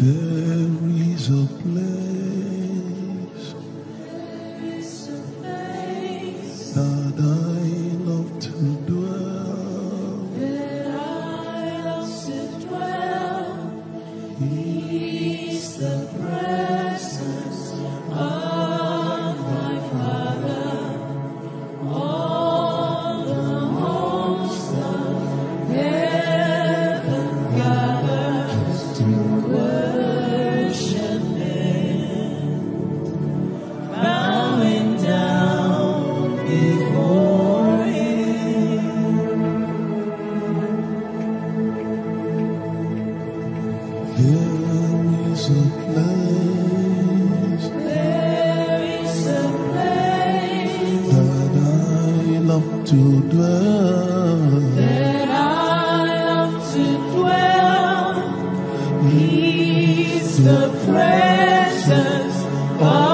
There is a place that I love to dwell. Is the presence of my Father. All the hosts of heaven gathers to worship Him, bowing down before Him. There is a place that I love to dwell. He's the presence of